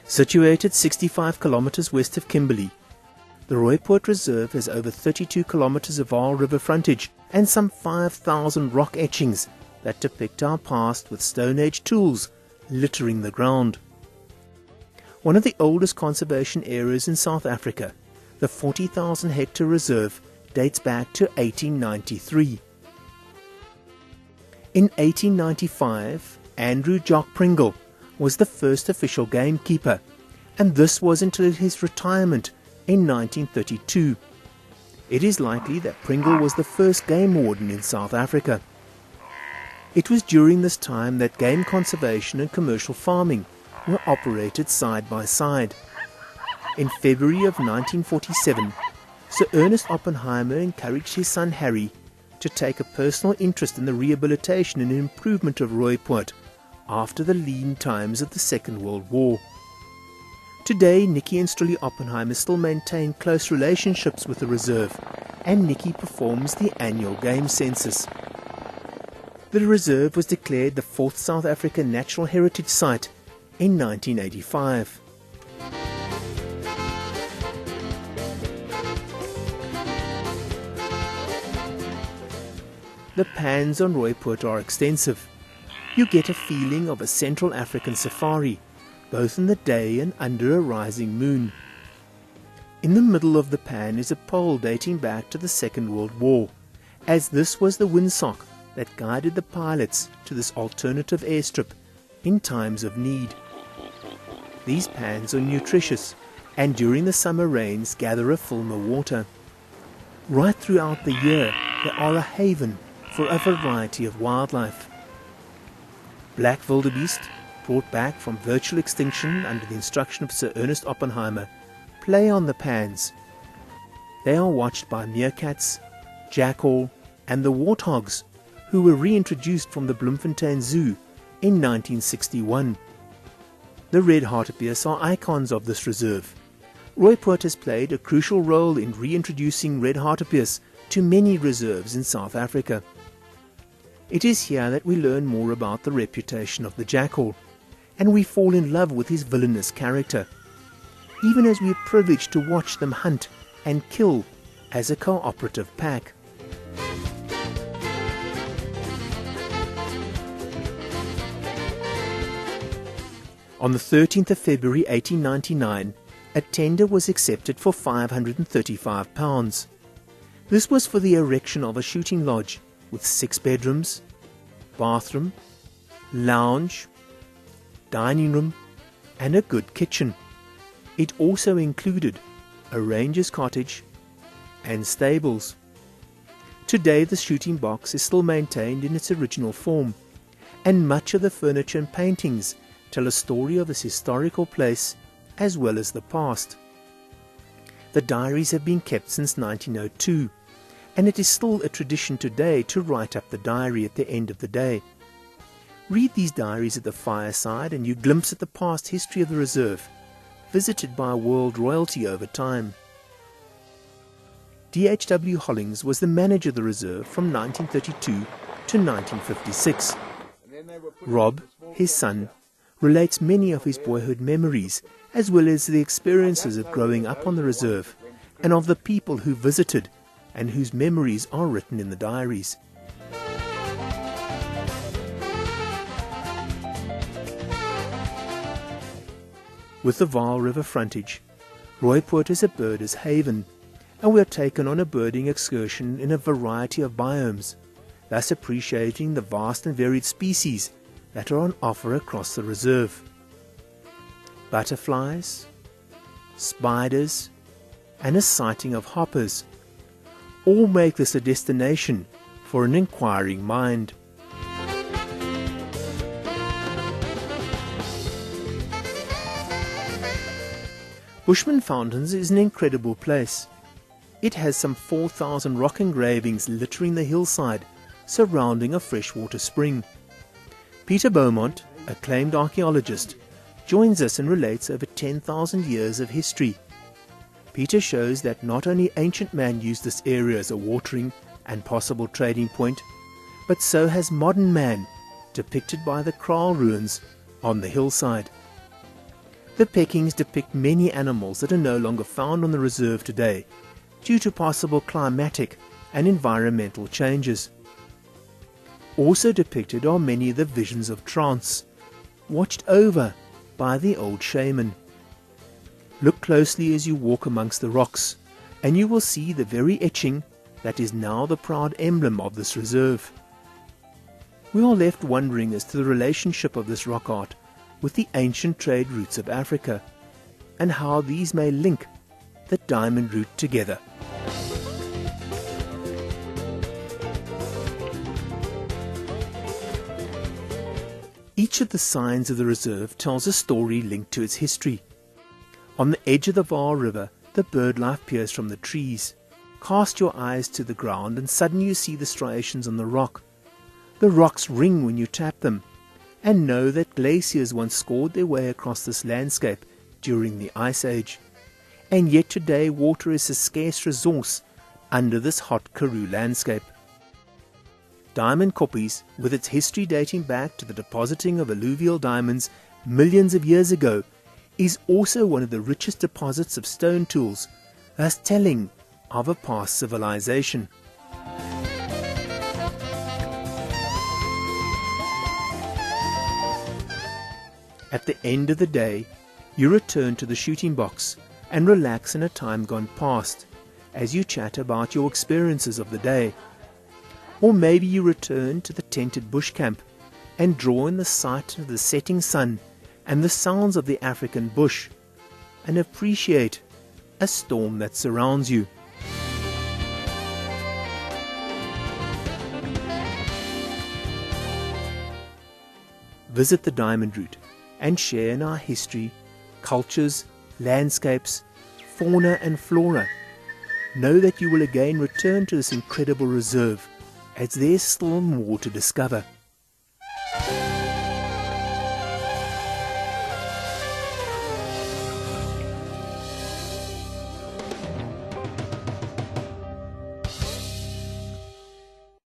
Situated 65 kilometers west of Kimberley, the Rooipoort Reserve has over 32 kilometers of Vaal River frontage and some 5,000 rock etchings that depict our past with Stone Age tools littering the ground. One of the oldest conservation areas in South Africa, the 40,000 hectare reserve dates back to 1893. In 1895, Andrew Jock Pringle was the first official gamekeeper, and this was until his retirement in 1932. It is likely that Pringle was the first game warden in South Africa. It was during this time that game conservation and commercial farming were operated side by side. In February of 1947, Sir Ernest Oppenheimer encouraged his son Harry to take a personal interest in the rehabilitation and improvement of Rooipoort after the lean times of the Second World War. Today, Nicky and Strilly Oppenheimer still maintain close relationships with the reserve, and Nicky performs the annual game census. The reserve was declared the 4th South African Natural Heritage Site in 1985. The pans on Rooipoort are extensive. You get a feeling of a Central African safari, both in the day and under a rising moon. In the middle of the pan is a pole dating back to the Second World War, as this was the windsock that guided the pilots to this alternative airstrip in times of need. These pans are nutritious, and during the summer rains gather a film of water. Right throughout the year, they are a haven for a variety of wildlife. Black wildebeest, brought back from virtual extinction under the instruction of Sir Ernest Oppenheimer, play on the pans. They are watched by meerkats, jackal, and the warthogs, who were reintroduced from the Bloemfontein Zoo in 1961. The red hartebeest are icons of this reserve. Rooipoort has played a crucial role in reintroducing red hartebeest to many reserves in South Africa. It is here that we learn more about the reputation of the jackal, and we fall in love with his villainous character, even as we are privileged to watch them hunt and kill as a cooperative pack. On the 13th of February 1899, a tender was accepted for £535. This was for the erection of a shooting lodge with 6 bedrooms, bathroom, lounge, dining room, and a good kitchen. It also included a ranger's cottage and stables. Today the shooting box is still maintained in its original form, and much of the furniture and paintings tell a story of this historical place as well as the past. The diaries have been kept since 1902, and it is still a tradition today to write up the diary at the end of the day. Read these diaries at the fireside and you glimpse at the past history of the reserve, visited by world royalty over time. D.H.W. Hollings was the manager of the reserve from 1932 to 1956. Rob, his son, relates many of his boyhood memories as well as the experiences of growing up on the reserve and of the people who visited and whose memories are written in the diaries. With the Vaal River frontage, Rooipoort is a birders' haven, and we are taken on a birding excursion in a variety of biomes, thus appreciating the vast and varied species that are on offer across the reserve. Butterflies, spiders, and a sighting of hoppers all make this a destination for an inquiring mind. Bushman Fountains is an incredible place. It has some 4,000 rock engravings littering the hillside surrounding a freshwater spring. Peter Beaumont, acclaimed archaeologist, joins us and relates over 10,000 years of history. Peter shows that not only ancient man used this area as a watering and possible trading point, but so has modern man, depicted by the kraal ruins on the hillside. The peckings depict many animals that are no longer found on the reserve today due to possible climatic and environmental changes. Also depicted are many of the visions of trance, watched over by the old shaman. Look closely as you walk amongst the rocks, and you will see the very etching that is now the proud emblem of this reserve. We are left wondering as to the relationship of this rock art with the ancient trade routes of Africa, and how these may link the diamond route together. Each of the signs of the reserve tells a story linked to its history. On the edge of the Vaal River, the bird life peers from the trees. Cast your eyes to the ground and suddenly you see the striations on the rock. The rocks ring when you tap them, and know that glaciers once scored their way across this landscape during the Ice Age. And yet today water is a scarce resource under this hot Karoo landscape. Diamond Koppies, with its history dating back to the depositing of alluvial diamonds millions of years ago, is also one of the richest deposits of stone tools, thus telling of a past civilization. At the end of the day, you return to the shooting box and relax in a time gone past as you chat about your experiences of the day. Or maybe you return to the tented bush camp and draw in the sight of the setting sun and the sounds of the African bush, and appreciate a storm that surrounds you. Visit the Diamond Route and share in our history, cultures, landscapes, fauna and flora. Know that you will again return to this incredible reserve, as there's still more to discover.